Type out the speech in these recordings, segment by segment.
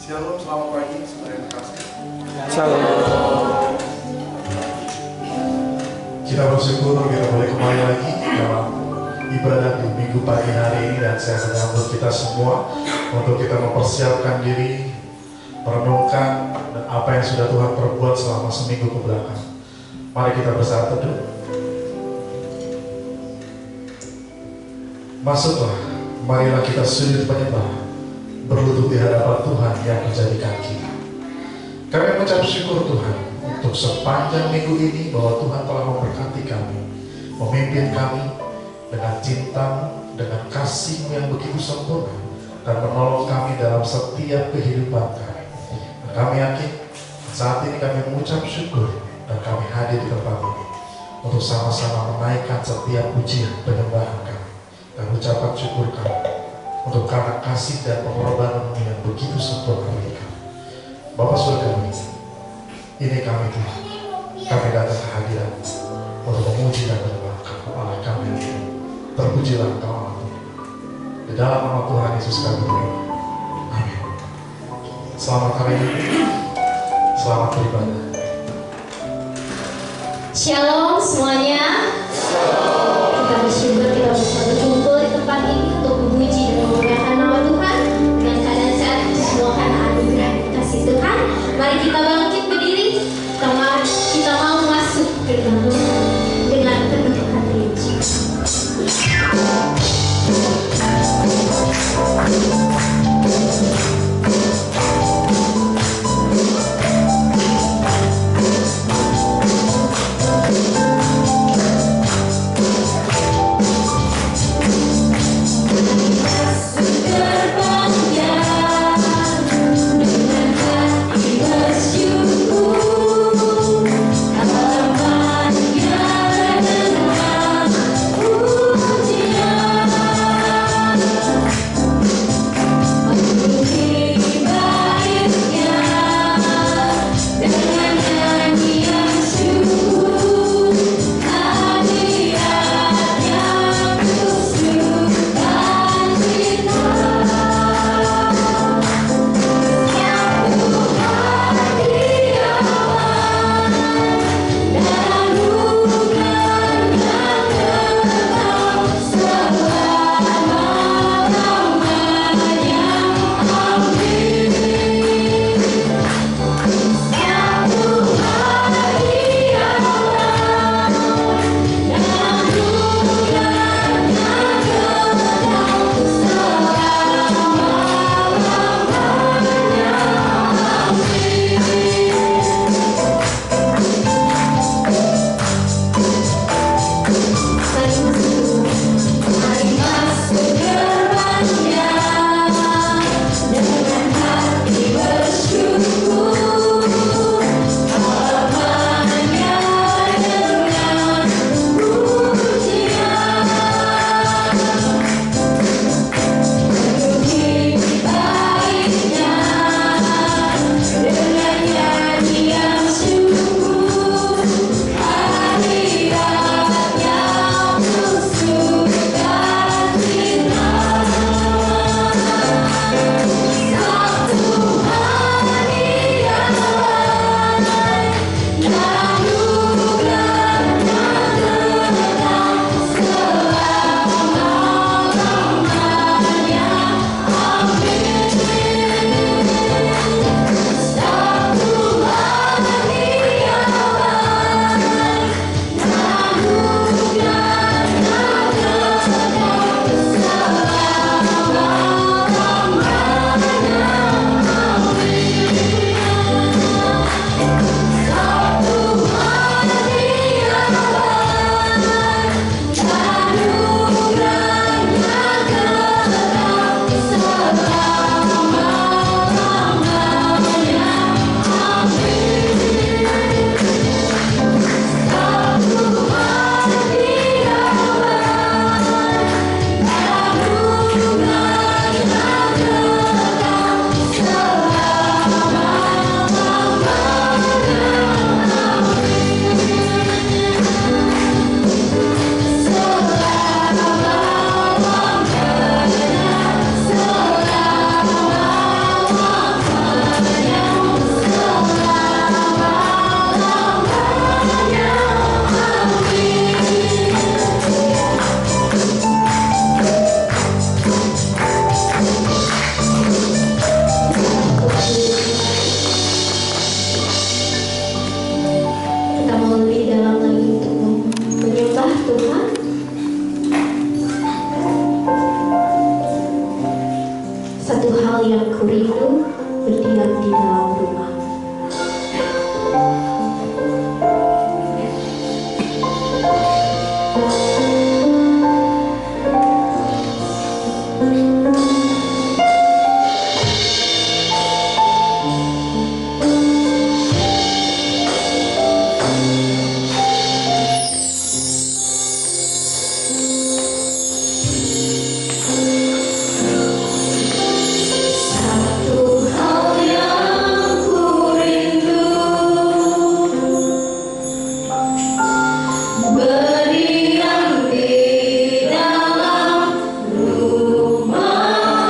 Shalom, selamat pagi, saudara yang terkasih. Shalom. Kita bersyukur kita boleh kembali lagi dalam ibadah di minggu pagi hari ini, dan saya menyambut kita semua untuk kita mempersiapkan diri merenungkan dan apa yang sudah Tuhan perbuat selama seminggu kebelakang. Mari kita bersatu teduh. Masuklah, marilah kita sujud penyembah, berlutut di hadapan Tuhan yang menjadi kaki. Kami mengucap syukur Tuhan untuk sepanjang minggu ini bahwa Tuhan telah memberkati kami, memimpin kami dengan cinta, dengan kasih yang begitu sempurna, dan menolong kami dalam setiap kehidupan kami. Dan kami yakin saat ini kami mengucap syukur dan kami hadir di tempat ini untuk sama-sama menaikkan setiap pujian penyembahan kami dan ucapan syukur kami untuk karena kasih dan pengorbanan yang begitu sempurna bagi kami. Bapa Surga, ini kami Tuhan, kami datang ke hadirat untuk memuji dan menyembahkan Allah kami. Terpujilah Engkau Allah. Di dalam nama Tuhan Yesus kami berdoa. Amin. Selamat hari ini, selamat beribadah. Shalom semuanya. Kita bersyukur kita bisa berkumpul di tempat ini untuk memuji dan memuliakan nama Tuhan dengan keadaan sehat semua karena anugerah kasih Tuhan. Mari kita bangkit berdiri, kita mau masuk ke dalam Tuhan dengan penuh hati. yang kurindu berdiam di dalam rumah. Berdiam di dalam rumah.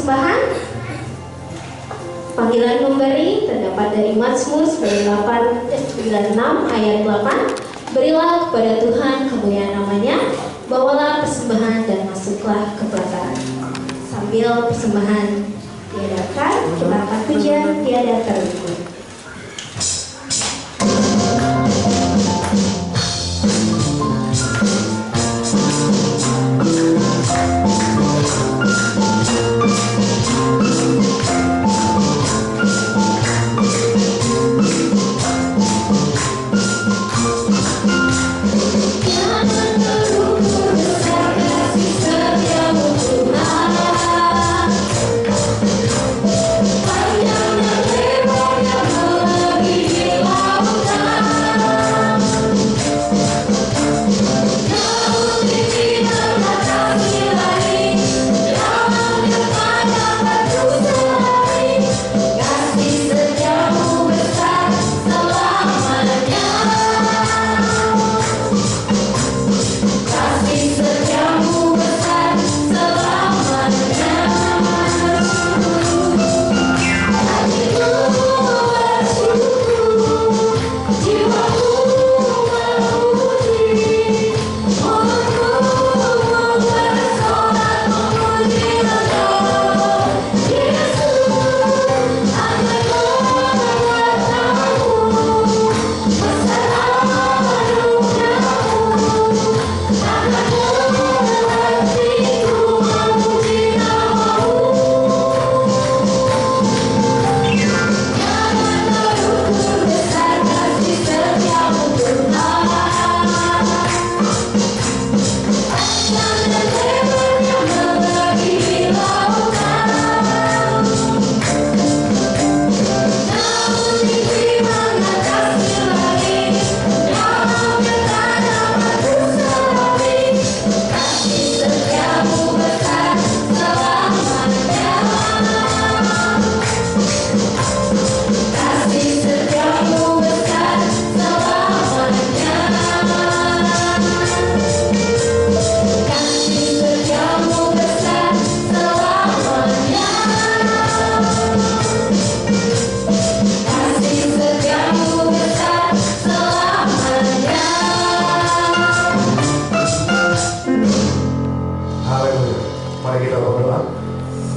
persembahan. Panggilan memberi terdapat dari Mazmur 96 ayat 8. Berilah kepada Tuhan kemuliaan namanya, bawalah persembahan dan masuklah ke pelataran. Sambil persembahan diadakan, kita akan pujian tiada terukur.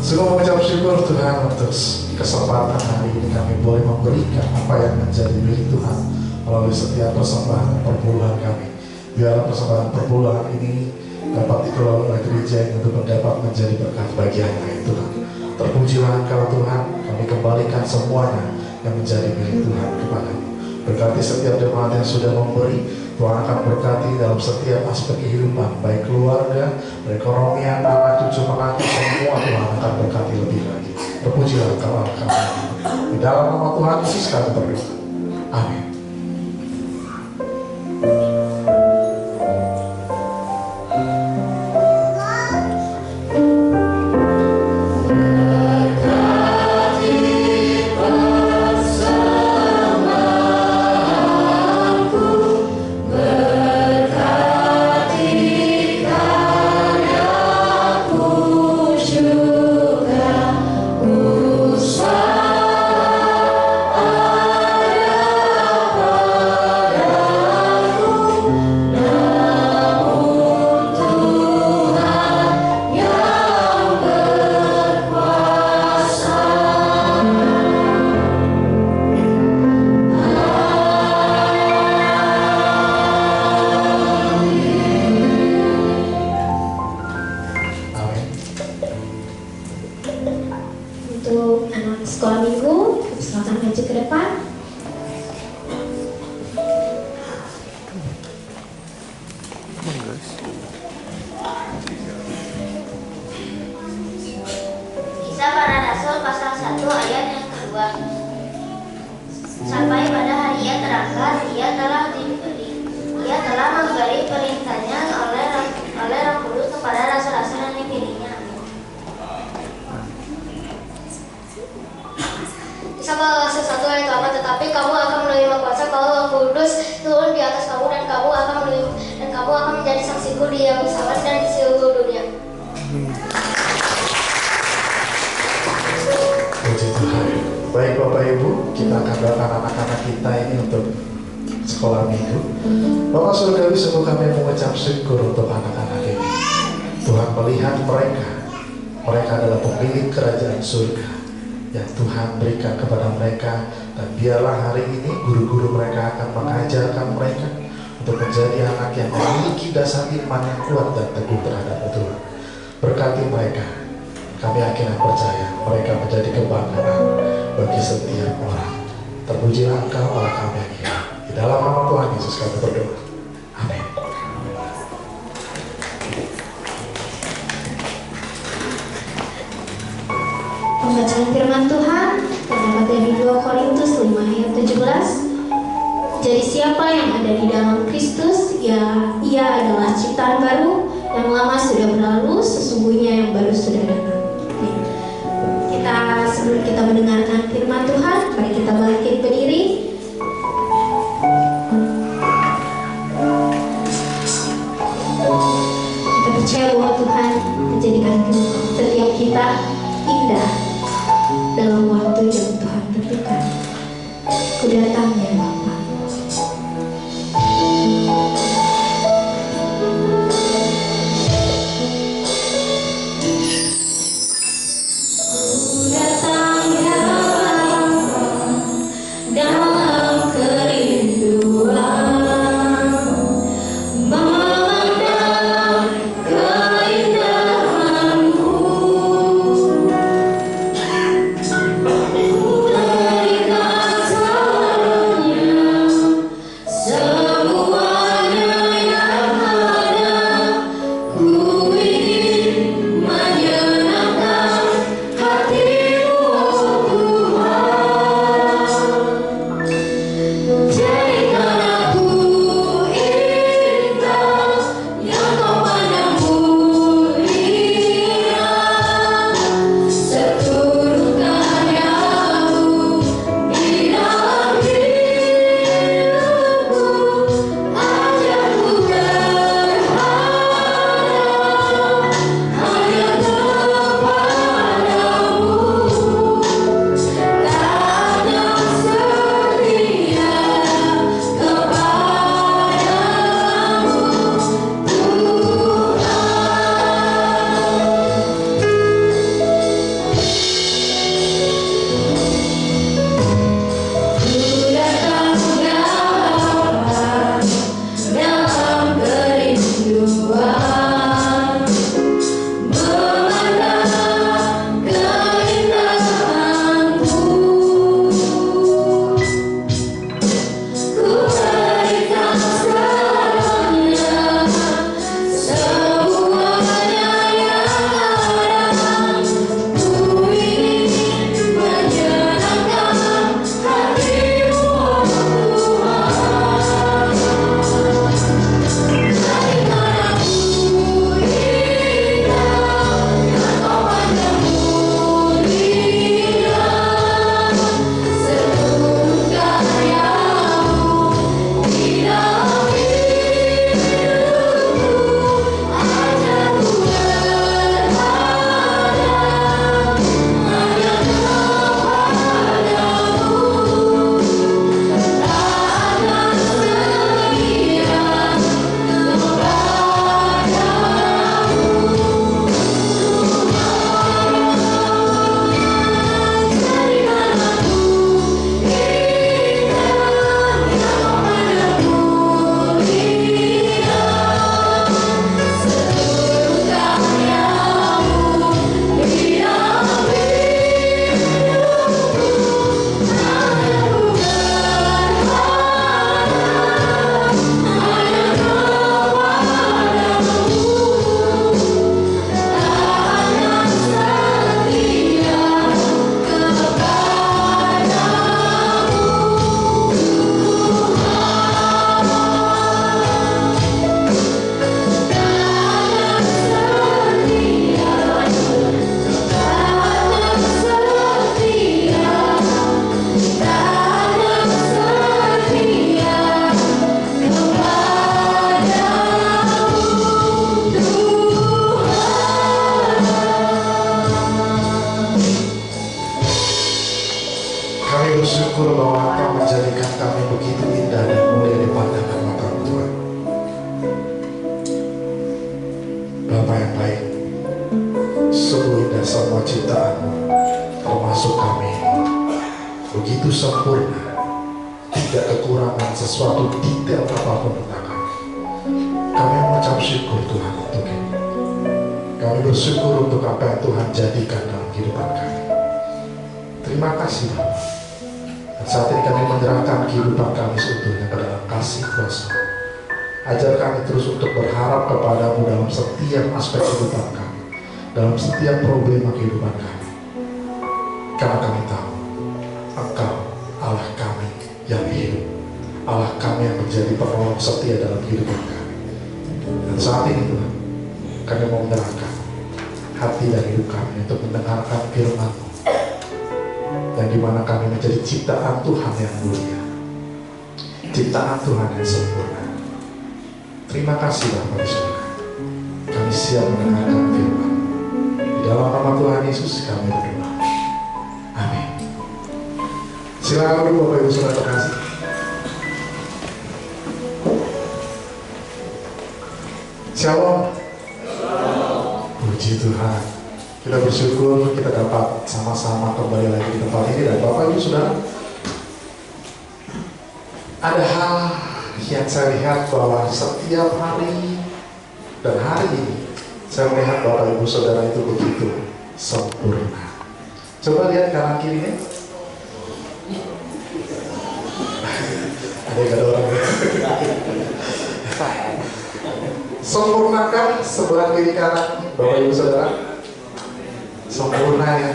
Sungguh mengucap syukur Tuhan untuk kesempatan hari ini kami boleh memberikan apa yang menjadi milik Tuhan melalui setiap persembahan dan perpuluhan kami. Biarlah persembahan perpuluhan ini dapat dikelola oleh gereja yang untuk dapat menjadi berkat bagi anak Tuhan. Terpujilah Engkau Tuhan, kami kembalikan semuanya yang menjadi milik Tuhan kepadamu. Berkati setiap jemaat yang sudah memberi, Tuhan akan berkati dalam setiap aspek kehidupan, baik keluarga, perekonomian, anak, cucu, menantu, semua Tuhan akan berkati lebih lagi. Terpujilah Engkau Allah kami. Di dalam nama Tuhan Yesus kami berdoa. Amin. Baik Bapak Ibu, kita akan doakan anak-anak kita ini untuk sekolah minggu. Bapak Surgawi, sungguh kami mengucap syukur untuk anak-anak ini. Tuhan melihat mereka adalah pemilik kerajaan surga yang Tuhan berikan kepada mereka. Dan biarlah hari ini guru-guru mereka akan mengajarkan mereka untuk menjadi anak yang memiliki dasar iman yang kuat dan teguh terhadap Tuhan. Berkati mereka. Kami yakin dan percaya mereka menjadi kebanggaan bagi setiap orang. Terpujilah Engkau Allah kami yang hidup. Di dalam nama Tuhan Yesus kami berdoa. Amin. Pembacaan firman Tuhan terdapat dari 2 Korintus 5 ayat 17. Jadi siapa yang ada di dalam Kristus, ya ia adalah ciptaan baru, yang lama sudah berlalu, sesungguhnya yang baru sudah datang. Sebelum kita mendengarkan firman Tuhan, mari kita bangkit berdiri. Kita percaya bahwa Tuhan menjadikan setiap kita indah dalam waktu yang Tuhan tentukan. Kudatangnya Bapa. Ku berikan salam bersyukur bahwa Engkau menjadikan kami begitu indah dan mulia di pandangan mata-Mu Tuhan. Bapa yang baik, sungguh indah semua ciptaan-Mu, termasuk kami. Begitu sempurna, tidak kekurangan sesuatu detail apapun tentang kami. Kami mengucap syukur Tuhan untuk ini. Kami bersyukur untuk apa yang Tuhan jadikan dalam kehidupan kami. Terima kasih Bapa. Dan saat ini kami menyerahkan kehidupan kami seutuhnya ke dalam kasih kuasa. Ajar kami terus untuk berharap kepada-Mu dalam setiap aspek kehidupan kami, dalam setiap problema kehidupan kami. Karena kami tahu Engkau Allah kami yang hidup, Allah kami yang menjadi penolong setia dalam kehidupan kami. Dan saat ini Tuhan, kami mau menyerahkan hati dan hidup kami untuk mendengarkan firman-Mu, yang dimana kami menjadi ciptaan Tuhan yang mulia, ciptaan Tuhan yang sempurna. Terima kasih Bapa di surga. Kami siap mendengarkan firman. Di dalam nama Tuhan Yesus kami berdoa. Amin. Silakan dulu Bapak Ibu Saudara terkasih. Shalom. Puji Tuhan. Kita bersyukur kita dapat sama-sama kembali lagi di tempat ini. Dan Bapak Ibu Saudara, ada hal yang saya lihat bahwa setiap hari dan hari ini saya melihat Bapak Ibu Saudara itu begitu sempurna. Coba lihat kanan kirinya. Ada orang. Sempurnakan sebelah kiri kanan Bapak Ibu Saudara. Sempurna ya,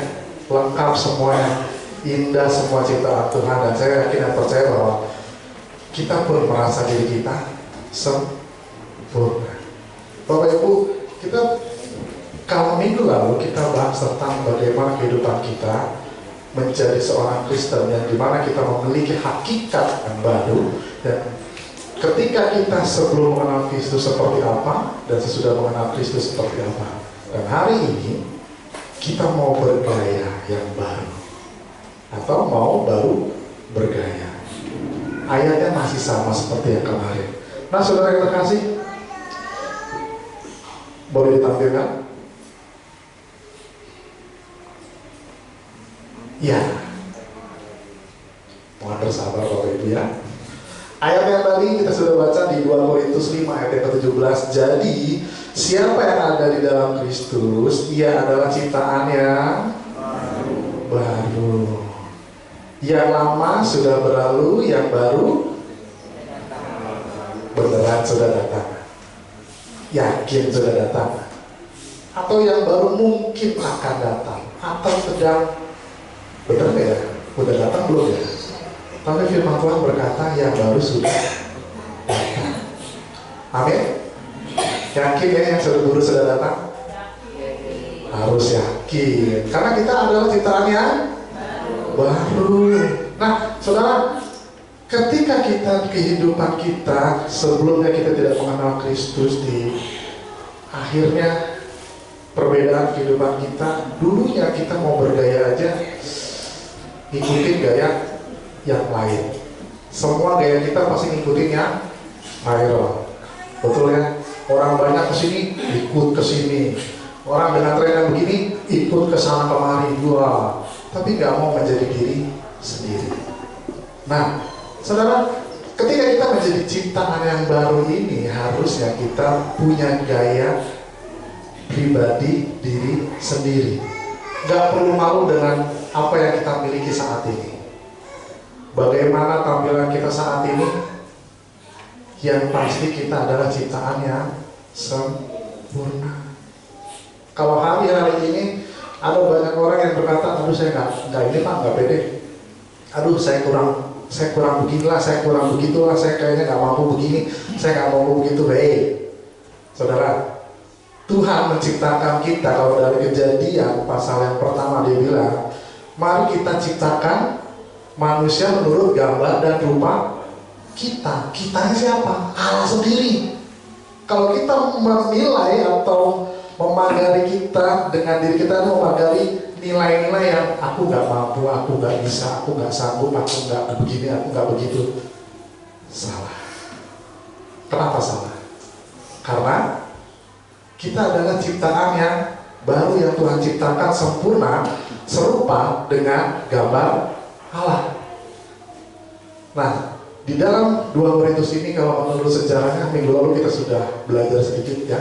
lengkap semuanya, indah semua ciptaan Tuhan. Dan saya yakin dan percaya bahwa kita pun merasa diri kita sempurna. Bapak Ibu, kita kalau minggu lalu kita bahas tentang bagaimana kehidupan kita menjadi seorang Kristen, yang dimana kita memiliki hakikat yang baru. Dan ketika kita sebelum mengenal Kristus seperti apa, dan sesudah mengenal Kristus seperti apa. Dan hari ini kita mau bergaya yang baru, atau mau baru bergaya. Ayatnya masih sama seperti yang kemarin. Nah saudara yang terkasih, boleh ditampilkan? Ya, mohon bersabar Bapak Ibu ya. Ayat yang tadi kita sudah baca di 2 Korintus 5 ayat yang ke-17. Jadi siapa yang ada di dalam Kristus, ia adalah ciptaan yang baru. Yang lama sudah berlalu, yang baru beneran sudah datang. Yakin sudah datang. Atau yang baru mungkin akan datang, atau sedang, bener nggak ya? Udah datang belum ya? Tapi firman Tuhan berkata yang baru sudah datang. Amin. Yakin ya yang baru sudah datang? Harus yakin, karena kita adalah ciptaan yang baru. Nah, saudara, ketika kita kehidupan kita sebelumnya kita tidak mengenal Kristus, di akhirnya perbedaan kehidupan kita, dulunya kita mau bergaya aja ngikutin gaya yang lain. Semua gaya kita pasti ngikutin yang viral, betul ya? Orang banyak kesini ikut kesini, orang dengan tren yang begini ikut kesana kemari, dua, tapi nggak mau menjadi diri sendiri. Nah, saudara, ketika kita menjadi ciptaan yang baru ini, harusnya kita punya gaya pribadi diri sendiri. Gak perlu malu dengan apa yang kita miliki saat ini. Bagaimana tampilan kita saat ini? Yang pasti kita adalah ciptaan yang sempurna. Kalau hari-hari ini ada banyak orang yang berkata, aduh saya nggak ini Pak, nggak pede. Aduh saya kurang beginilah, saya kurang begitulah, saya kayaknya nggak mampu begini, saya nggak mampu begitu. Saudara, Tuhan menciptakan kita. Kalau dari Kejadian pasal yang pertama dia bilang, mari kita ciptakan manusia menurut gambar dan rupa kita. Kitanya siapa? Allah sendiri. Kalau kita menilai atau memagari kita dengan diri kita, memagari nilai-nilai yang aku nggak mampu, aku nggak bisa, aku nggak sanggup, aku nggak begini, aku nggak begitu. Salah. Kenapa salah? Karena kita adalah ciptaan yang baru yang Tuhan ciptakan sempurna, serupa dengan gambar Allah. Nah, di dalam 2 Korintus ini kalau menurut sejarahnya minggu lalu kita sudah belajar sedikit ya.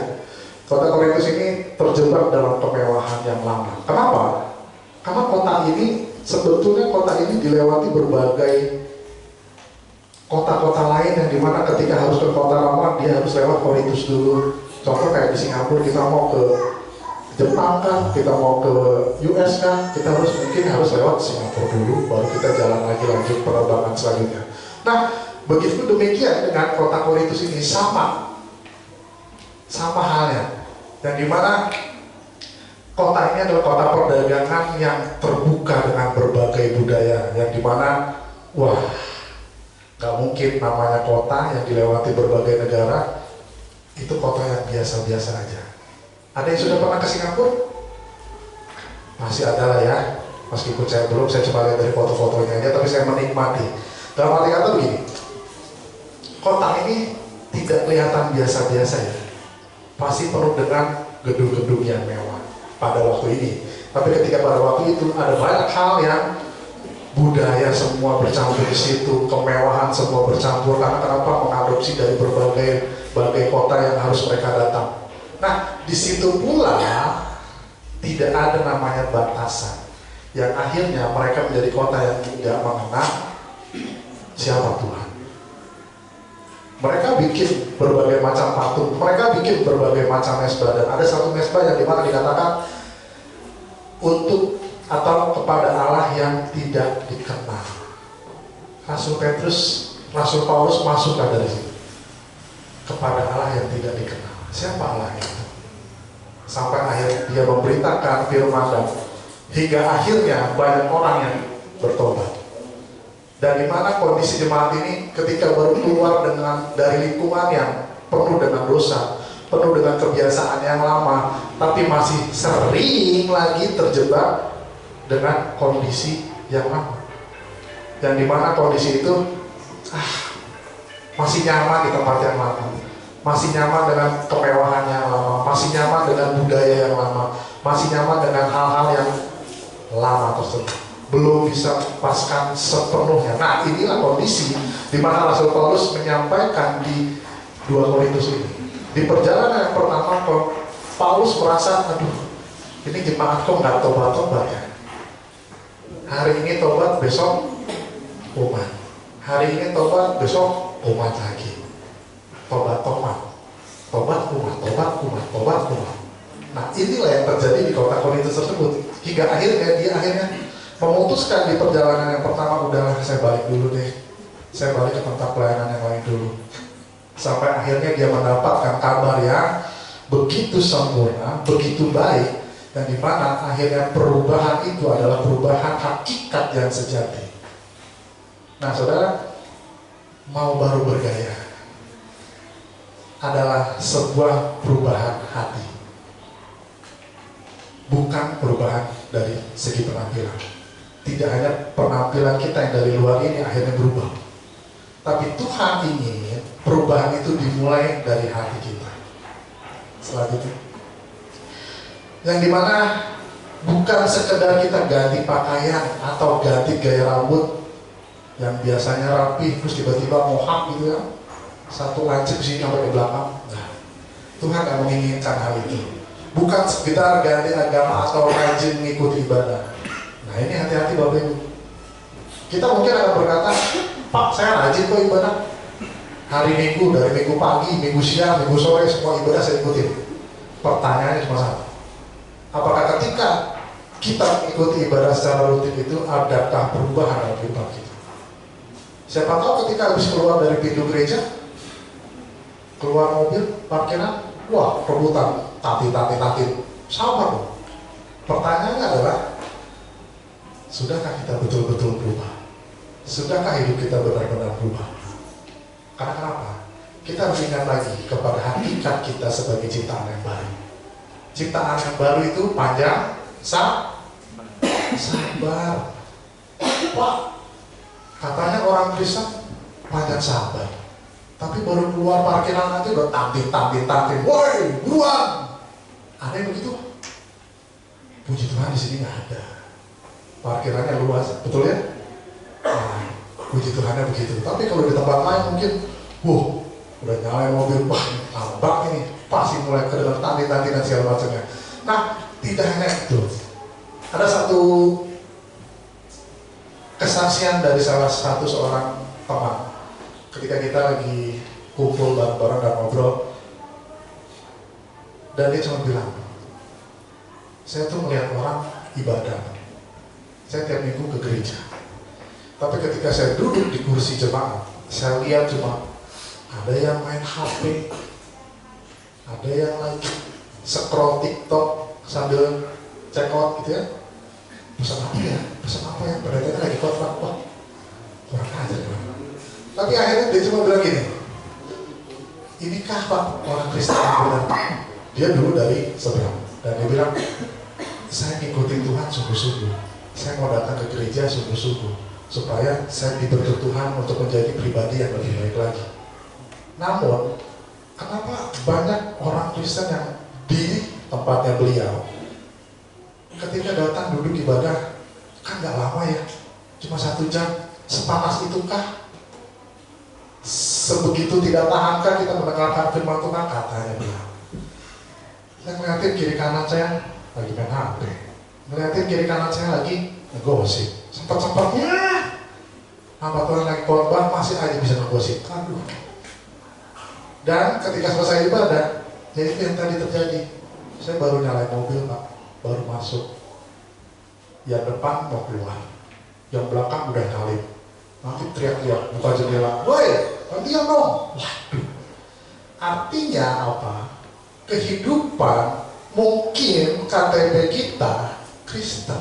Kota Korintus ini terjebak dalam kemewahan yang lama. Kenapa? Karena kota ini, sebetulnya kota ini dilewati berbagai kota-kota lain yang dimana ketika harus ke kota Roma dia harus lewat Korintus dulu. Contoh kayak di Singapura kita mau ke Jepang kan, kita mau ke US kan, kita mungkin harus lewat Singapura dulu, baru kita jalan lagi lanjut penerbangan selanjutnya. Nah, begitu demikian dengan kota Korintus ini sama halnya, yang dimana kota ini adalah kota perdagangan yang terbuka dengan berbagai budaya, yang dimana wah, gak mungkin namanya kota yang dilewati berbagai negara itu kota yang biasa-biasa aja. Ada yang sudah pernah ke Singapura? Masih ada lah ya, meskipun saya belum, saya cuma lihat dari foto-fotonya aja, tapi saya menikmati. Dalam arti kata begini, kota ini tidak kelihatan biasa-biasa ya, pasti penuh dengan gedung-gedung yang mewah pada waktu ini. Tapi ketika pada waktu itu ada banyak hal yang budaya semua bercampur di situ, kemewahan semua bercampur. Karena kenapa? Mengadopsi dari berbagai kota yang harus mereka datang. Nah, di situ pula tidak ada namanya batasan, yang akhirnya mereka menjadi kota yang tidak mengenal siapa Tuhan. Mereka bikin berbagai macam patung, mereka bikin berbagai macam mesbah, dan ada satu mesbah yang dimana dikatakan untuk atau kepada Allah yang tidak dikenal. Rasul Paulus masukkan dari situ, kepada Allah yang tidak dikenal. Siapa Allah itu? Sampai akhir dia memberitakan firman, dan hingga akhirnya banyak orang yang bertobat. Dan di mana kondisi jemaat ini ketika baru keluar dari lingkungan yang penuh dengan dosa, penuh dengan kebiasaan yang lama, tapi masih sering lagi terjebak dengan kondisi yang lama. Dan di mana kondisi itu masih nyaman di tempat yang lama, masih nyaman dengan kemewahan yang lama, masih nyaman dengan budaya yang lama, masih nyaman dengan hal-hal yang lama tersebut, belum bisa lepaskan sepenuhnya. Nah, inilah kondisi di mana Rasul Paulus menyampaikan di 2 Korintus ini. Di perjalanan yang pertama, Paulus merasa, aduh, ini jemaat kok nggak tobat-tobat ya. Hari ini tobat, besok umat. Hari ini tobat, besok umat lagi. Tobat umat. Nah, inilah yang terjadi di kota Korintus tersebut. Hingga dia memutuskan di perjalanan yang pertama, udahlah saya balik dulu deh. Saya balik ke tempat pelayanan yang lain dulu. Sampai akhirnya dia mendapatkan kabar yang begitu sempurna, begitu baik, dan di mana akhirnya perubahan itu adalah perubahan hakikat yang sejati. Nah, saudara, mau baru bergaya adalah sebuah perubahan hati, bukan perubahan dari segi penampilan. Tidak hanya penampilan kita yang dari luar ini akhirnya berubah, tapi Tuhan ingin perubahan itu dimulai dari hati kita. Selanjutnya, yang dimana bukan sekedar kita ganti pakaian atau ganti gaya rambut yang biasanya rapi terus tiba-tiba mohak gitu ya, satu lancip sini sampai di belakang. Nah, Tuhan tidak menginginkan hal itu. Bukan sekedar ganti agama atau rajin mengikuti ibadah. Nah, ini hati-hati Bapak Ibu. Kita mungkin akan berkata, Pak, saya rajin kok ibadah. Hari Minggu, dari Minggu pagi, Minggu siang, Minggu sore, semua ibadah saya ikutin. Pertanyaannya cuma satu, apakah ketika kita mengikuti ibadah secara rutin itu, adakah perubahan dalam kehidupan kita? Siapa tahu ketika habis keluar dari pintu gereja, keluar mobil, parkiran, wah, rebutan, tati, sabar dong. Pertanyaannya adalah, sudahkah kita betul-betul berubah? Sudahkah hidup kita benar-benar berubah? Karena kenapa? Kita harus ingat lagi kepada hakikat kita sebagai ciptaan yang baru. Ciptaan yang baru itu panjang, sabar. Wah, katanya orang Kristen banyak sabar. Tapi baru keluar parkiran aja udah tampil. Woi, buruan. Ada yang begitu? Puji Tuhan di sini nggak ada. Parkirannya luas, betul ya? Nah, puji Tuhannya begitu. Tapi kalau di tempat lain mungkin, udah nyalain mobil, tambak ini, pasti mulai kedengar tandi dan segala macamnya. Nah, tidak hanya itu. Ada satu kesaksian dari salah satu seorang teman. Ketika kita lagi kumpul bareng-bareng dan ngobrol, dan dia cuma bilang, saya tuh melihat orang ibadah. Saya tiap minggu ke gereja. Tapi ketika saya duduk di kursi jemaat, saya lihat cuma ada yang main HP, ada yang lagi scroll TikTok sambil check out gitu ya. Pesan apa ya? Pendetanya lagi khotbah. Wah, kurang ajar ya. Tapi akhirnya dia cuma bilang gini, inikah Pak orang Kristen yang benar? Dia dulu dari seberang, dan dia bilang, saya ngikutin Tuhan sungguh-sungguh. Saya mau datang ke gereja sungguh-sungguh, supaya saya dibentuk Tuhan untuk menjadi pribadi yang lebih baik lagi. Namun, kenapa banyak orang Kristen yang di tempatnya beliau, ketika datang duduk ibadah, kan gak lama ya, cuma 1 jam, sepanas itukah? Sebegitu tidak tahankah kita mendengarkan firman Tuhan? Katanya bilang. Saya ngeliatin kiri kanan saya lagi main HP, ngeliatin kiri kanan saya lagi ngegosip, sempat-sempatnya hamba Tuhan lagi khotbah masih aja bisa ngegosip. Aduh. Dan ketika selesai ibadah, jadi itu yang tadi terjadi. Saya baru nyalain mobil Pak, baru masuk. Yang depan mau keluar, yang belakang udah nyalip. Nanti teriak-teriak, buka jendela, woi, gantian dong. Waduh. Artinya apa? Kehidupan mungkin KTP kita Kristen,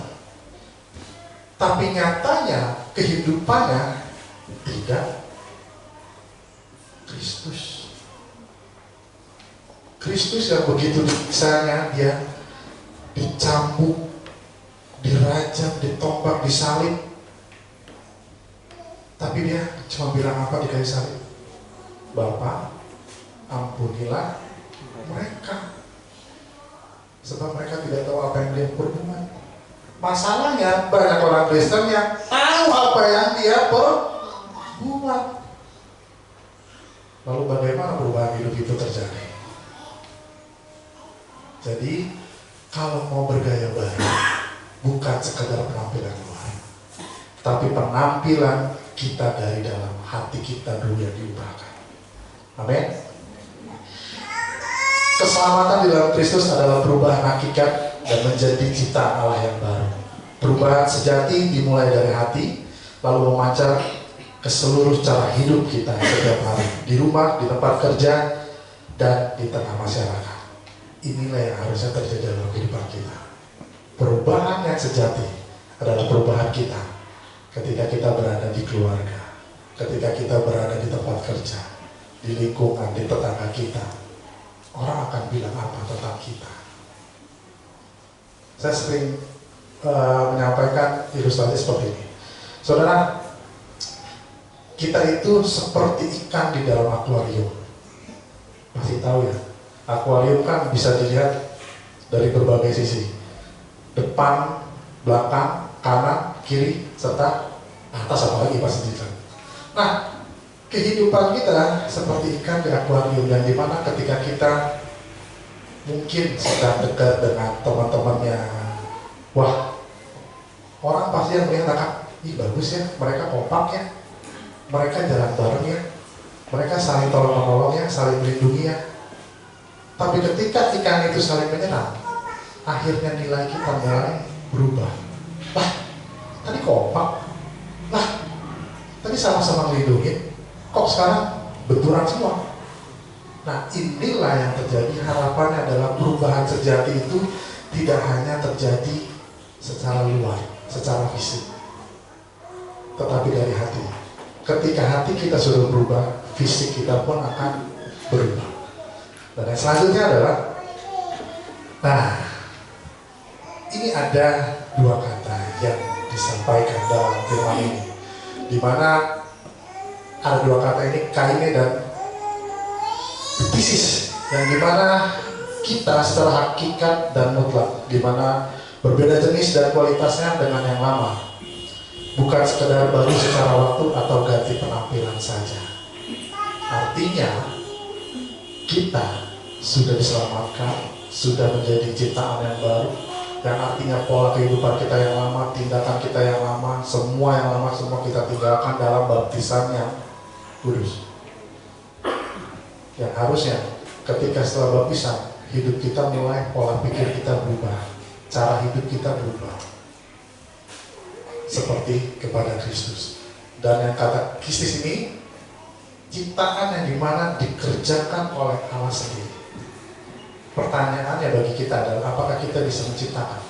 tapi nyatanya kehidupannya tidak Kristus. Kristus yang begitu dikiksanya, dia dicambuk, dirajam, ditombak, disalib. Tapi dia cuma bilang apa di kayu salib? Bapa, ampunilah mereka, sebab mereka tidak tahu apa yang dia perbuat. Masalahnya banyak orang Kristen yang tahu apa yang dia perbuat. Lalu bagaimana perubahan hidup itu terjadi? Jadi kalau mau bergaya baru, bukan sekedar penampilan luar, tapi penampilan kita dari dalam hati kita dulu yang diubahkan. Amin. Keselamatan di dalam Kristus adalah perubahan hakikat dan menjadi ciptaan Allah yang baru. Perubahan sejati dimulai dari hati, lalu memancar ke seluruh cara hidup kita setiap hari, di rumah, di tempat kerja, dan di tengah masyarakat. Inilah yang harusnya terjadi dalam kehidupan kita. Perubahan yang sejati adalah perubahan kita ketika kita berada di keluarga, ketika kita berada di tempat kerja, di lingkungan, di tetangga kita. Orang akan bilang apa tentang kita? Saya sering menyampaikan ilustrasi seperti ini. Saudara, kita itu seperti ikan di dalam akuarium. Masih tahu ya? Akuarium kan bisa dilihat dari berbagai sisi. Depan, belakang, kanan, kiri, serta atas, apalagi pasti dilihat. Nah, kehidupan kita seperti ikan di akuarium, yang dimana ketika kita mungkin sedang dekat dengan teman-temannya, wah, orang pasti yang melihat, ih bagus ya, mereka kompak ya, mereka jalan bareng ya, mereka saling tolong-menolong ya, saling melindungi ya. Tapi ketika ikan itu saling menyerang, akhirnya nilai kita mulai berubah. Lah, tadi kompak, lah, tadi sama-sama melindungi, kok sekarang benturan semua. Nah, inilah yang terjadi. Harapannya adalah perubahan sejati itu tidak hanya terjadi secara luar, secara fisik, tetapi dari hati. Ketika hati kita sudah berubah, fisik kita pun akan berubah. Dan yang selanjutnya adalah, nah, ini ada 2 kata. yang disampaikan dalam firman ini, di mana ada dua kata ini, kaine dan pisis, yang dimana kita secara hakikat dan mutlak, dimana berbeda jenis dan kualitasnya dengan yang lama, bukan sekedar baru secara waktu atau ganti penampilan saja. Artinya kita sudah diselamatkan, sudah menjadi ciptaan yang baru, yang artinya pola kehidupan kita yang lama, tindakan kita yang lama, semua yang lama, semua kita tinggalkan dalam baptisan yang kudus. Yang harusnya ketika setelah baptisan, hidup kita mulai, pola pikir kita berubah, cara hidup kita berubah seperti kepada Kristus. Dan yang kata Kristus ini ciptaan yang dimana dikerjakan oleh Allah sendiri. Pertanyaannya bagi kita adalah, apakah kita bisa menciptakan?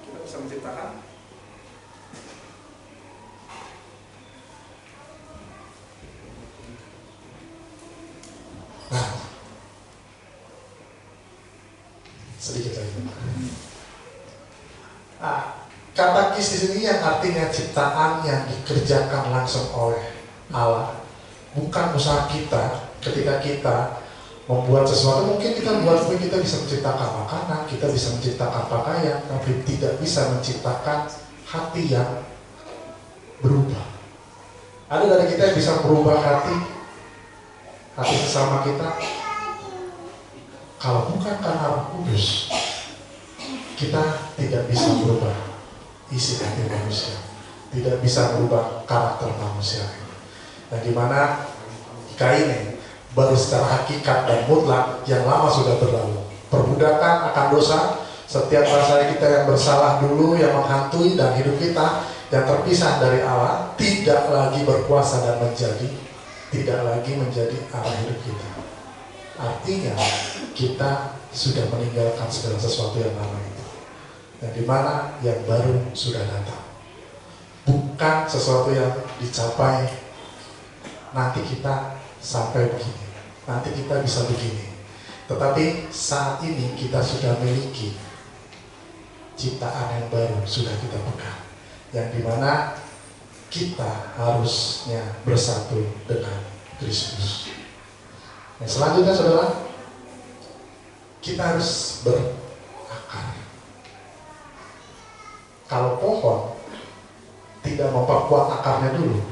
Kita bisa menciptakan? Nah, sedikit lagi. Nah, kata Kristus ini yang artinya ciptaan yang dikerjakan langsung oleh Allah, bukan usaha kita. Ketika kita membuat sesuatu, mungkin kita buat, kita bisa menciptakan makanan, kita bisa menciptakan pakaian, tapi tidak bisa menciptakan hati yang berubah. Ada dari kita yang bisa merubah hati sesama kita? Kalau bukan karena Roh Kudus, kita tidak bisa merubah isi hati manusia, tidak bisa merubah karakter manusia. Yang dimana kaine baru secara hakikat dan mutlak yang lama sudah berlalu. Perbudakan akan dosa, setiap rasa kita yang bersalah dulu yang menghantui, dan hidup kita yang terpisah dari Allah tidak lagi berkuasa dan tidak lagi menjadi arah hidup kita. Artinya kita sudah meninggalkan segala sesuatu yang lama itu, yang dimana yang baru sudah datang. Bukan sesuatu yang dicapai nanti kita sampai begini, nanti kita bisa begini. Tetapi saat ini kita sudah memiliki ciptaan yang baru, sudah kita pegang, yang dimana kita harusnya bersatu dengan Kristus. Yang selanjutnya saudara, kita harus berakar. Kalau pohon tidak memperkuat akarnya dulu,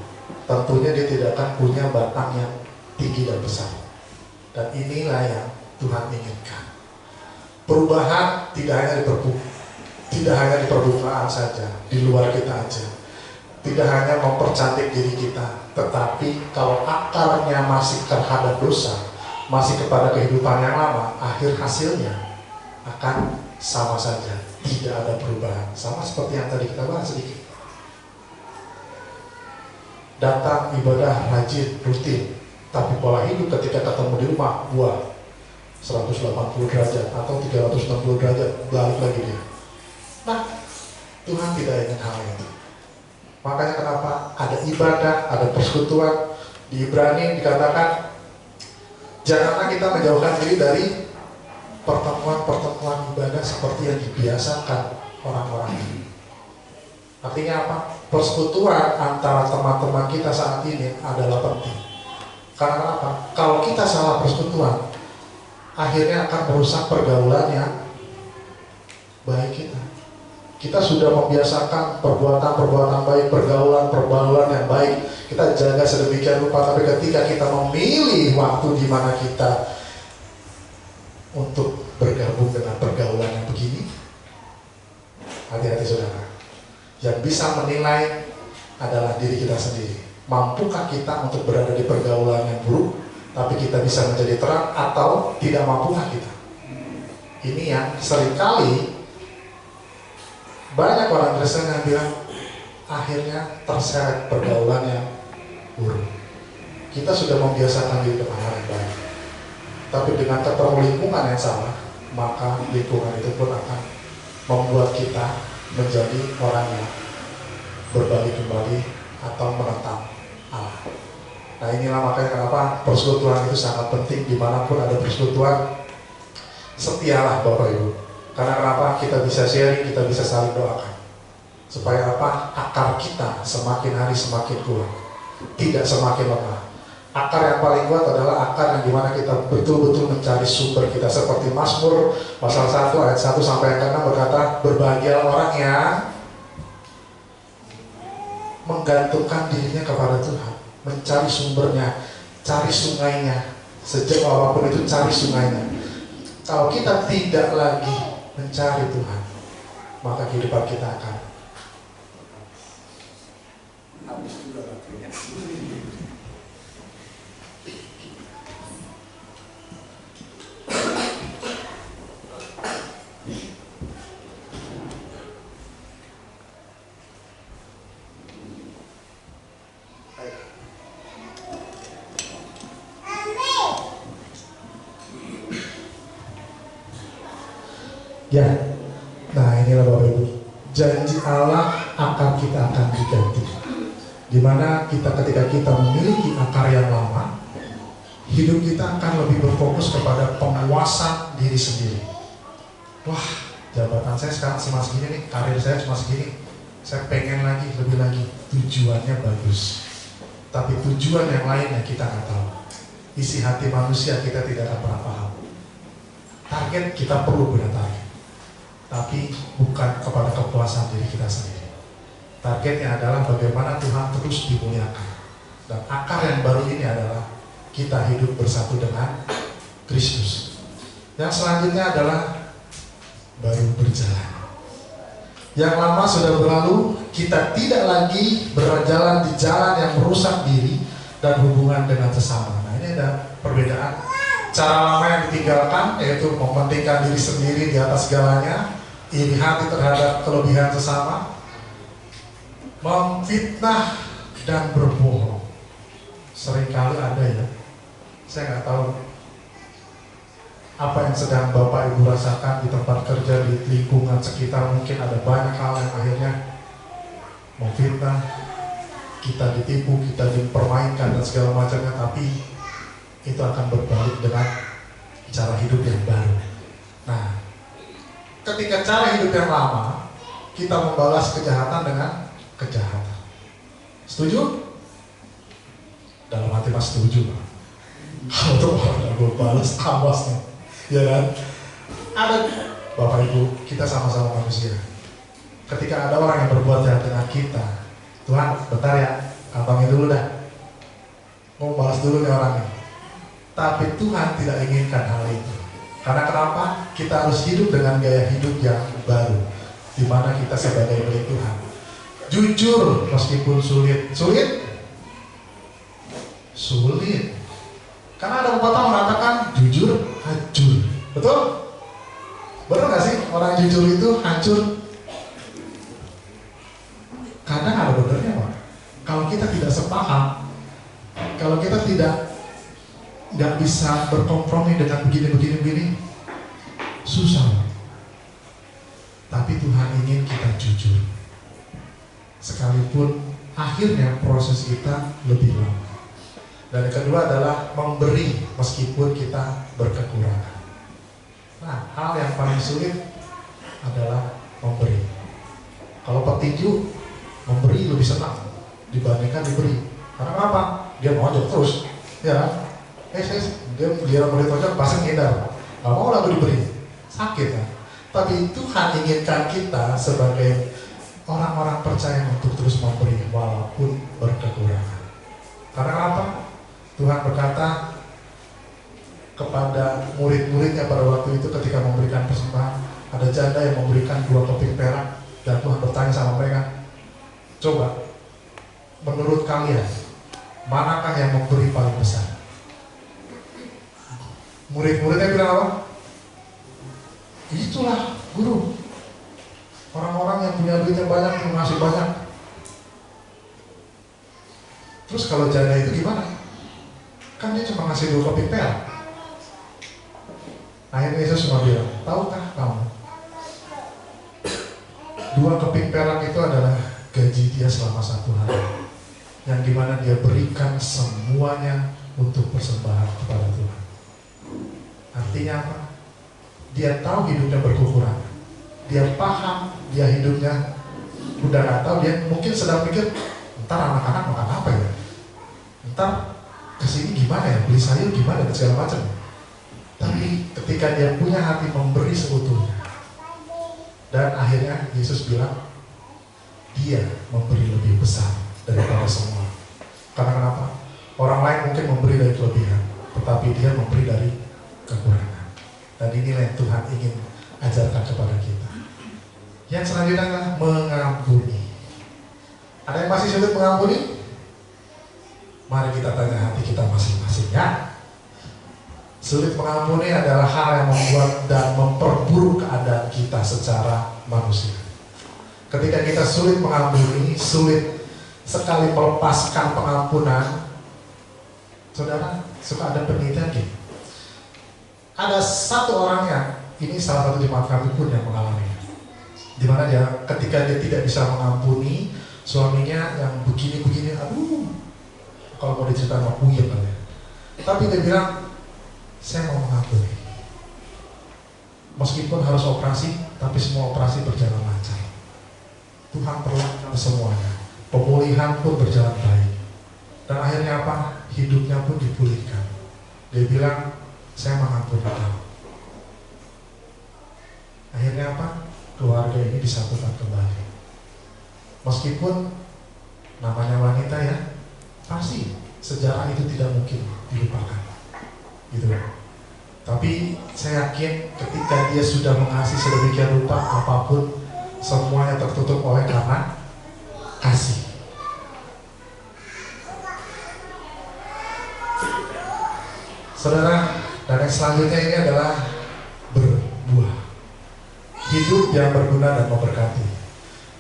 tentunya dia tidak akan punya batang yang tinggi dan besar. Dan inilah yang Tuhan inginkan. Perubahan tidak hanya di permukaan saja, di luar kita aja. Tidak hanya mempercantik diri kita, tetapi kalau akarnya masih terhadap dosa, masih kepada kehidupan yang lama, akhir hasilnya akan sama saja, tidak ada perubahan. Sama seperti yang tadi kita bahas sedikit. Datang ibadah rajin, rutin, tapi pola hidup ketika ketemu di rumah, buah 180 derajat atau 360 derajat, balik lagi dia. Nah, Tuhan tidak ingin hal itu. Makanya kenapa ada ibadah, ada persekutuan. Di Ibrani dikatakan, janganlah kita menjauhkan diri dari pertemuan-pertemuan ibadah seperti yang dibiasakan orang-orang ini. Artinya apa? Persekutuan antara teman-teman kita saat ini adalah penting. Karena apa? Kalau kita salah persekutuan, akhirnya akan merusak pergaulan yang baik kita. Kita sudah membiasakan perbuatan-perbuatan baik, pergaulan yang baik. Kita jaga sedemikian rupa, tapi ketika kita memilih waktu di mana kita untuk bergabung dengan pergaulan yang begini, hati-hati saudara. Yang bisa menilai adalah diri kita sendiri. Mampukah kita untuk berada di pergaulan yang buruk, tapi kita bisa menjadi terang, atau tidak mampukah kita? Ini yang seringkali banyak orang Kristen yang bilang akhirnya terseret pergaulan yang buruk. Kita sudah membiasakan diri dengan hal yang baik, tapi dengan ketemu lingkungan yang salah, maka lingkungan itu pun akan membuat kita menjadi orang yang berbalik kembali atau menentang Allah. Nah, inilah makanya kenapa persekutuan itu sangat penting. Dimanapun ada persekutuan, setialah Bapak Ibu. Karena kenapa? Kita bisa sharing, kita bisa saling doakan. Supaya apa? Akar kita semakin hari semakin kuat, tidak semakin lemah. Akar yang paling kuat adalah akar yang dimana kita betul-betul mencari sumber kita. Seperti Mazmur pasal 1 ayat 1 sampai ayat 6 berkata, berbahagia orang yang menggantungkan dirinya kepada Tuhan, mencari sumbernya, cari sungainya, sejauh apapun itu cari sungainya. Kalau kita tidak lagi mencari Tuhan, maka kehidupan kita akan habis juga waktunya. Ya, nah inilah Bapak Ibu, janji Allah akar kita akan diganti. Dimana ketika kita memiliki akar yang lama, hidup kita akan lebih berfokus kepada penguasaan diri sendiri. Wah, jabatan saya sekarang cuma segini nih, karir saya cuma segini, saya pengen lagi, lebih lagi. Tujuannya bagus, tapi tujuan yang lainnya kita nggak tahu. Isi hati manusia kita tidak akan pernah paham. Target kita perlu punya target, tapi bukan kepada kepuasan diri kita sendiri. Targetnya adalah bagaimana Tuhan terus dimuliakan. Dan akar yang baru ini adalah kita hidup bersatu dengan Kristus. Yang selanjutnya adalah baru berjalan. Yang lama sudah berlalu, kita tidak lagi berjalan di jalan yang merusak diri dan hubungan dengan sesama. Nah, ini ada perbedaan. Cara lama yang ditinggalkan yaitu mementingkan diri sendiri di atas segalanya, iri hati terhadap kelebihan sesama, memfitnah dan berbohong. Seringkali ada ya, saya nggak tahu apa yang sedang Bapak Ibu rasakan di tempat kerja, di lingkungan sekitar. Mungkin ada banyak hal yang akhirnya memfitnah, kita ditipu, kita dipermainkan dan segala macamnya, tapi itu akan berbalik dengan cara hidup yang baru. Nah, ketika cara hidup yang lama, kita membalas kejahatan dengan kejahatan. Setuju? Dalam hati mas setuju. Kalau tuh orang gue balas, awas nih, ya kan? Ada Bapak Ibu, kita sama-sama manusia. Ketika ada orang yang berbuat jahat dengan kita, Tuhan, bentar ya, kantongin dulu dah. Mau balas dulu nih orangnya. Tapi Tuhan tidak inginkan hal itu. Karena kenapa? Kita harus hidup dengan gaya hidup yang baru, di mana kita sebagai milik Tuhan. Jujur meskipun sulit. Sulit? Sulit. Karena ada pepatah mengatakan jujur hancur. Betul? Benar gak sih orang jujur itu hancur? Kadang ada benernya Pak. Kalau kita tidak sepaham, kalau kita tidak bisa berkompromi dengan begini, susah. Tapi Tuhan ingin kita jujur. Sekalipun akhirnya proses kita lebih lama. Dan yang kedua adalah memberi meskipun kita berkekurangan. Nah, hal yang paling sulit adalah memberi. Kalau petinju, memberi lebih senang dibandingkan diberi. Karena apa? Dia mojok terus, ya. Dia mau ditonjok pasti ngindar. Gak mau lalu diberi, sakit kan. Tapi Tuhan inginkan kita sebagai orang-orang percaya untuk terus memberi walaupun berkekurangan. Karena apa? Tuhan berkata kepada murid-muridnya pada waktu itu ketika memberikan persembahan, ada janda yang memberikan 2 keping perak, dan Tuhan bertanya sama mereka, coba menurut kalian manakah yang memberi paling besar? Murid-muridnya bilang apa? Itulah guru, orang-orang yang punya duit yang banyak, yang ngasih banyak. Terus kalau janda itu gimana? Kan dia cuma ngasih 2 keping perak. Akhirnya Yesus cuma bilang, tahukah kamu 2 keping perak itu adalah gaji dia selama 1 hari, yang dimana dia berikan semuanya untuk persembahan kepada Tuhan. Artinya apa? Dia tahu hidupnya berkekurangan, dia paham, dia hidupnya udah nggak tahu, dia mungkin sedang pikir, ntar anak-anak makan apa ya, ntar kesini gimana ya, beli sayur gimana dan segala macam. Tapi ketika dia punya hati memberi seutuhnya, dan akhirnya Yesus bilang, dia memberi lebih besar daripada semua. Karena kenapa? Orang lain mungkin memberi dari kelebihan, tetapi dia memberi dari kekurangan. Dan inilah yang Tuhan ingin ajarkan kepada kita. Yang selanjutnya adalah mengampuni. Ada yang masih sulit mengampuni? Mari kita tanya hati kita masing-masing ya. Sulit mengampuni adalah hal yang membuat dan memperburuk keadaan kita secara manusia. Ketika kita sulit mengampuni, sulit sekali melepaskan pengampunan, saudara, suka ada penelitian gitu. Ada satu orang yang, ini salah satu jemaat kami pun yang mengalaminya, dimana dia ketika dia tidak bisa mengampuni suaminya yang begini-begini, aduh, kalau mau diceritain mau puyeng kali ya. Tapi dia bilang, saya mau mengampuni. Meskipun harus operasi, tapi semua operasi berjalan lancar. Tuhan perlakukan semuanya. Pemulihan pun berjalan baik. Dan akhirnya apa? Hidupnya pun dipulihkan. Dia bilang, saya mengampuni kamu. Akhirnya apa? Keluarga ini disatukan kembali. Meskipun namanya wanita ya, pasti sejarah itu tidak mungkin dilupakan. Gitu. Tapi saya yakin ketika dia sudah mengasihi sedemikian rupa, apapun semuanya tertutup oleh karena kasih. Saudara, dan yang selanjutnya ini adalah berbuah. Hidup yang berguna dan memberkati.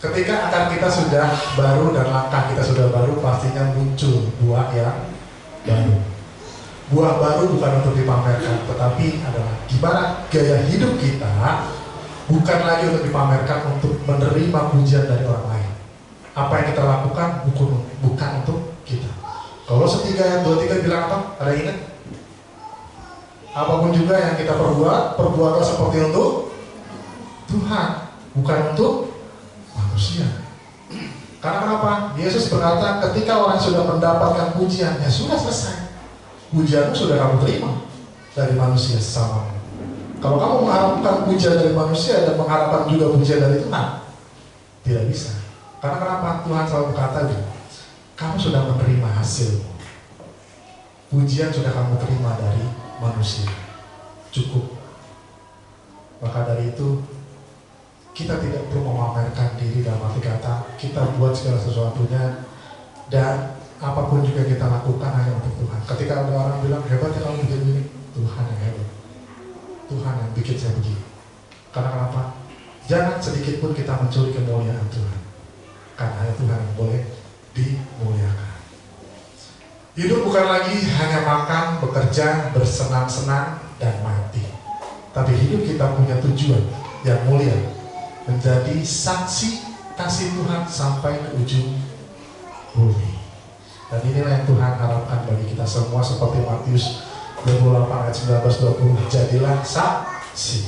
Ketika akar kita sudah baru dan langkah kita sudah baru, pastinya muncul buah yang baru. Buah baru bukan untuk dipamerkan, tetapi adalah gimana gaya hidup kita bukan lagi untuk dipamerkan, untuk menerima pujian dari orang lain. Apa yang kita lakukan bukan untuk kita. Kalau 3 ayat 23 bilang apa? Ada ingat? Apapun juga yang kita perbuatlah seperti untuk Tuhan, bukan untuk manusia. Karena kenapa? Yesus berkata ketika orang sudah mendapatkan pujian, ya sudah selesai. Pujianmu sudah kamu terima dari manusia sesamamu. Kalau kamu mengharapkan pujian dari manusia dan mengharapkan juga pujian dari Tuhan, tidak bisa. Karena kenapa? Tuhan selalu berkata, kamu sudah menerima hasilmu. Pujian sudah kamu terima dari manusia. Cukup. Maka dari itu, kita tidak perlu memamerkan diri dalam arti kata, kita buat segala sesuatunya, dan apapun juga kita lakukan hanya untuk Tuhan. Ketika ada orang bilang, hebat ya kamu bikin ini, Tuhan yang hebat. Tuhan yang bikin saya begini. Karena kenapa? Jangan sedikit pun kita mencuri kemuliaan Tuhan. Karena hanya Tuhan yang boleh dimuliakan. Hidup bukan lagi hanya makan, bekerja, bersenang-senang, dan mati. Tapi hidup kita punya tujuan yang mulia. Menjadi saksi kasih Tuhan sampai ke ujung bumi. Dan inilah yang Tuhan harapkan bagi kita semua, seperti Matius 28 ayat 19-20. Jadilah saksi.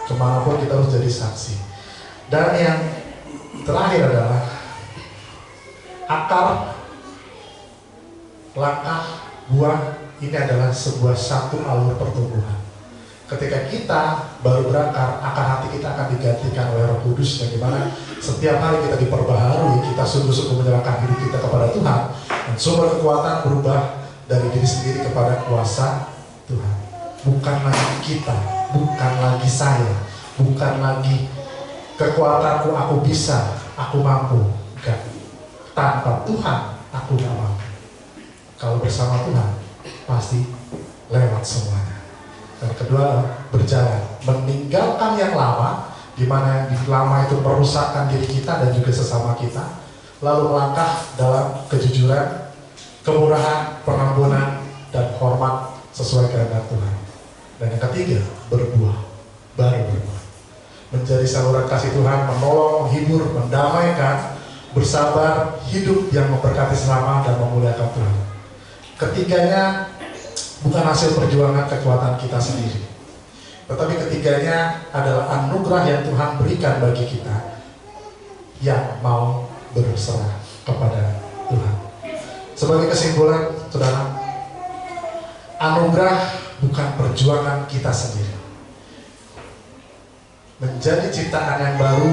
Kemanapun kita harus jadi saksi. Dan yang terakhir adalah akar, langkah, buah. Ini adalah sebuah satu alur pertumbuhan. Ketika kita baru berakar, akar hati kita akan digantikan oleh Roh Kudus, yang dimana setiap hari kita diperbaharui, kita sungguh-sungguh menyerahkan hidup kita kepada Tuhan, dan sumber kekuatan berubah dari diri sendiri kepada kuasa Tuhan. Bukan lagi kita, bukan lagi saya, bukan lagi kekuatanku, aku bisa, aku mampu. Enggak. Tanpa Tuhan, aku gak mampu. Kalau bersama Tuhan, pasti lewat semuanya. Dan kedua, berjalan, meninggalkan yang lama, di mana yang lama itu merusakkan diri kita dan juga sesama kita, lalu melangkah dalam kejujuran, kemurahan, pengampunan, dan hormat sesuai kehendak Tuhan. Dan yang ketiga, berbuah, baru berbuah. Menjadi saluran kasih Tuhan, menolong, menghibur, mendamaikan, bersabar, hidup yang memberkati sesama dan memuliakan Tuhan. Ketiganya bukan hasil perjuangan kekuatan kita sendiri. Tetapi ketiganya adalah anugerah yang Tuhan berikan bagi kita yang mau berserah kepada Tuhan. Sebagai kesimpulan, saudara, anugerah bukan perjuangan kita sendiri. Menjadi ciptaan yang baru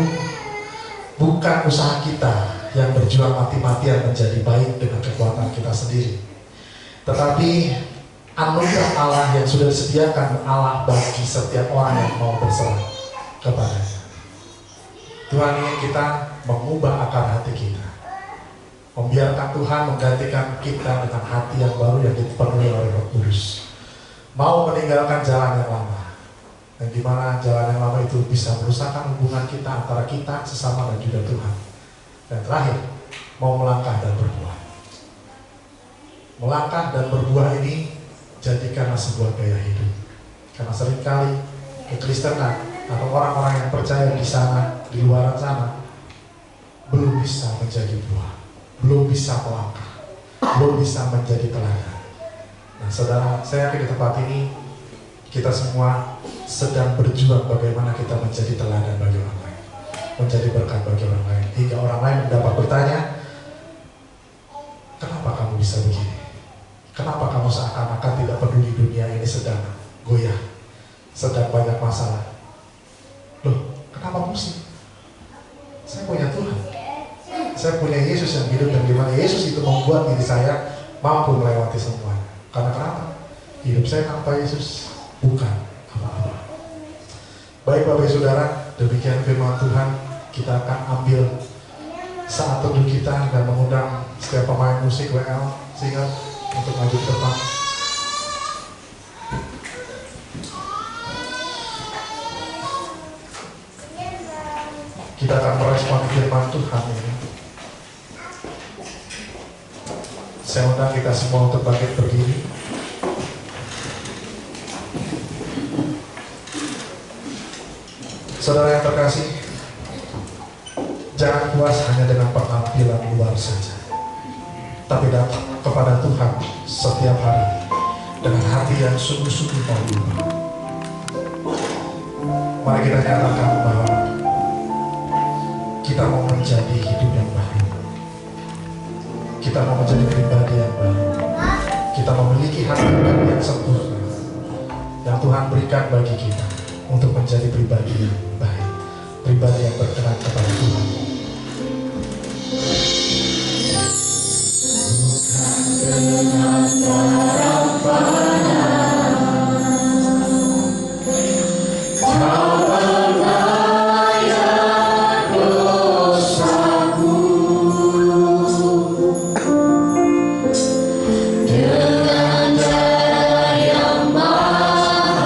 bukan usaha kita yang berjuang mati-matian menjadi baik dengan kekuatan kita sendiri. Tetapi anugerah Allah yang sudah disediakan Allah bagi setiap orang yang mau berserah kepadanya. Tuhan ingin kita mengubah akar hati kita, membiarkan Tuhan menggantikan kita dengan hati yang baru yang dipenuhi oleh Roh Kudus. Mau meninggalkan jalan yang lama, dan di mana jalan yang lama itu bisa merusakkan hubungan kita antara kita sesama dan juga Tuhan. Dan terakhir, mau melangkah dan berbuah. Melangkah dan berbuah ini jadikanlah sebuah gaya hidup. Karena seringkali kekristenan atau orang-orang yang percaya di sana, di luar sana, belum bisa menjadi buah, belum bisa melangkah, belum bisa menjadi teladan. Nah saudara, saya yakin di tempat ini kita semua sedang berjuang bagaimana kita menjadi teladan bagi orang lain, menjadi berkat bagi orang lain, hingga orang lain dapat bertanya, kenapa kamu bisa begini? Kenapa kamu seakan-akan tidak peduli dunia ini sedang goyah, sedang banyak masalah? Loh, kenapa pusing? Saya punya Tuhan, saya punya Yesus yang hidup, dan dimana Yesus itu membuat diri saya mampu melewati semuanya. Karena kenapa? Hidup saya tanpa Yesus bukan apa-apa. Baik Bapak Ibu Saudara, demikian firman Tuhan. Kita akan ambil saat teduh kita dan mengundang setiap pemain musik WL sehingga untuk maju ke depan. Kita akan merespon firman Tuhan ini. Saya undang kita semua untuk bangkit berdiri. Saudara yang terkasih, jangan puas hanya dengan penampilan luar saja, tapi datang kepada Tuhan setiap hari dengan hati yang sungguh-sungguh mau berubah. Mari kita nyatakan bahwa kita mau menjadi hidup yang baru, kita mau menjadi pribadi yang baru, kita memiliki hati yang sempurna yang Tuhan berikan bagi kita untuk menjadi pribadi yang baik, pribadi yang berkenan kepada Tuhan. Dengan cara kau berlayar dosaku, dengan cara yang mahal,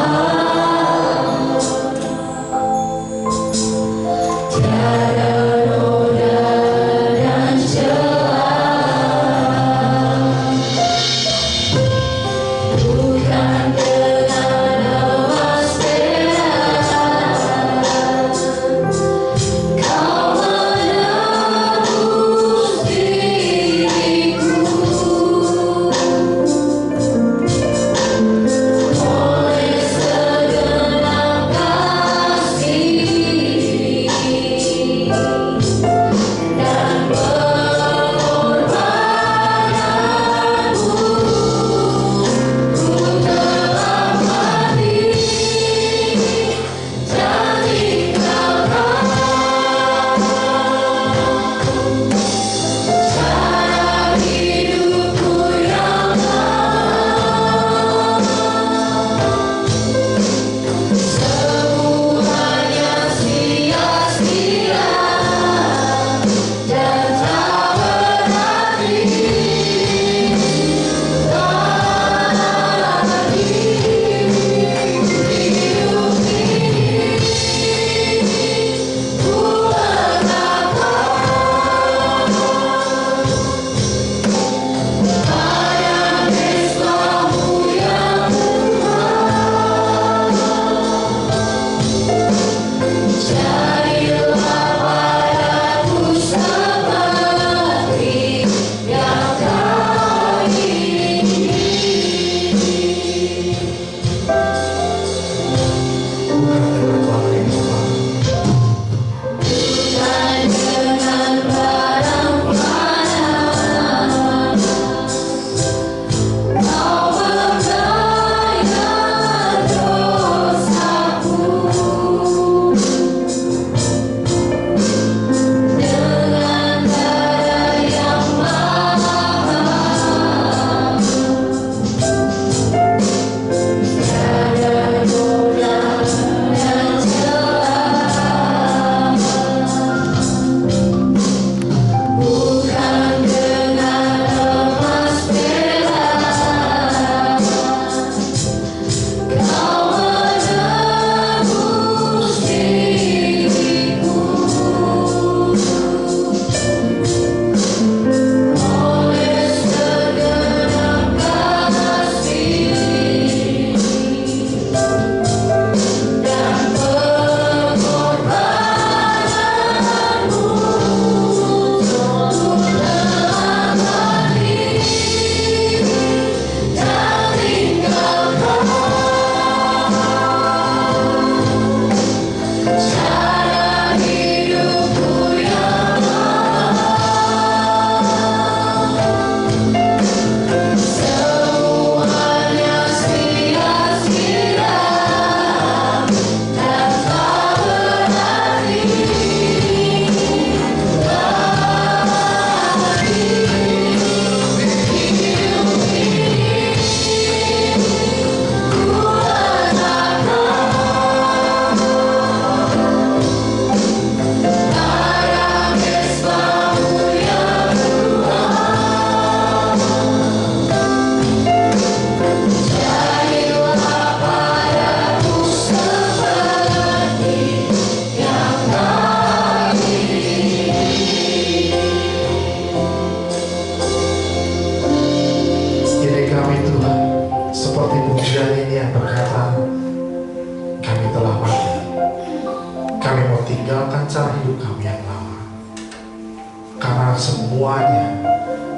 karena semuanya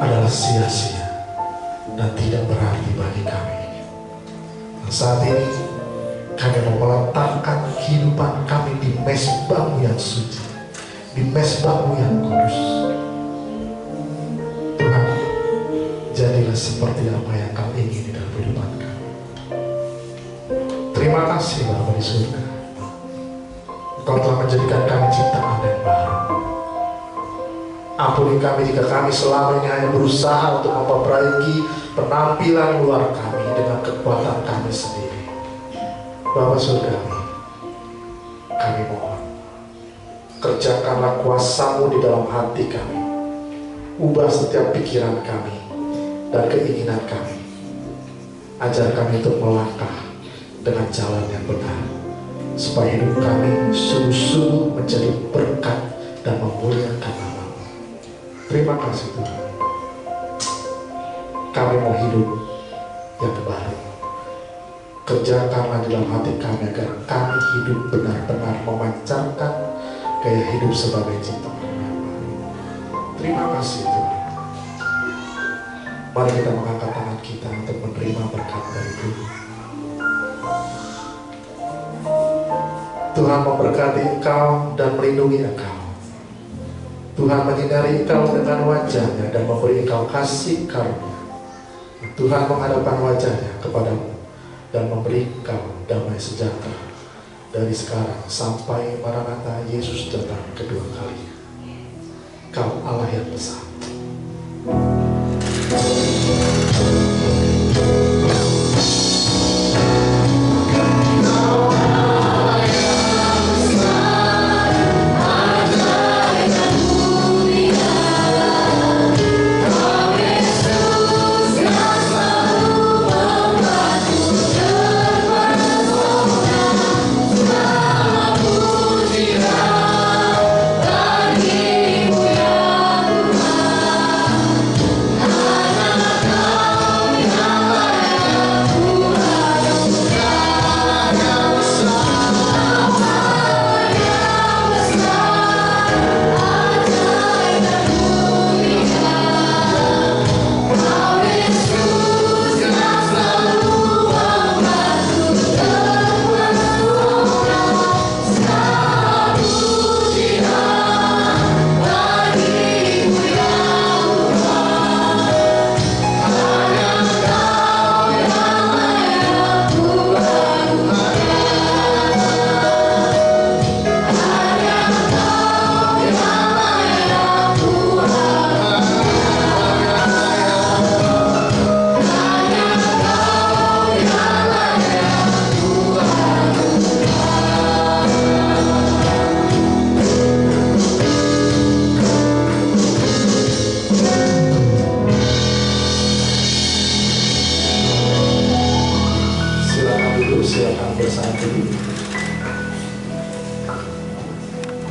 adalah sia-sia dan tidak berarti bagi kami. Dan saat ini kami mau meletakkan kehidupan kami di mezbahmu yang suci, di mezbahmu yang kudus. Tuhan, jadilah seperti apa yang Kau ingin di dalam kehidupan kami. Terima kasih Bapa di surga, Kau telah menjadikan kami ciptaan yang baru. Ampuni kami jika kami selama ini hanya berusaha untuk memperbaiki penampilan luar kami dengan kekuatan kami sendiri. Bapa surgawi, kami mohon, kerjakanlah kuasa-Mu di dalam hati kami. Ubah setiap pikiran kami dan keinginan kami. Ajar kami untuk melangkah dengan jalan yang benar, supaya hidup kami sungguh-sungguh menjadi berkat dan memuliakan nama-Mu. Terima kasih Tuhan. Kami mau hidup yang baru. Kerjakanlah di dalam hati kami agar kami hidup benar-benar memancarkan gaya hidup sebagai ciptaan yang baru. Terima kasih Tuhan. Mari kita mengangkat tangan kita untuk menerima berkat dari Tuhan. Tuhan memberkati engkau dan melindungi engkau. Tuhan menyinari engkau dengan wajah-Nya dan memberi engkau kasih karunia. Tuhan menghadapkan wajah-Nya kepadamu dan memberi engkau damai sejahtera dari sekarang sampai Maranatha Yesus datang kedua kalinya. Kau Allah yang besar. Silakan bersatu.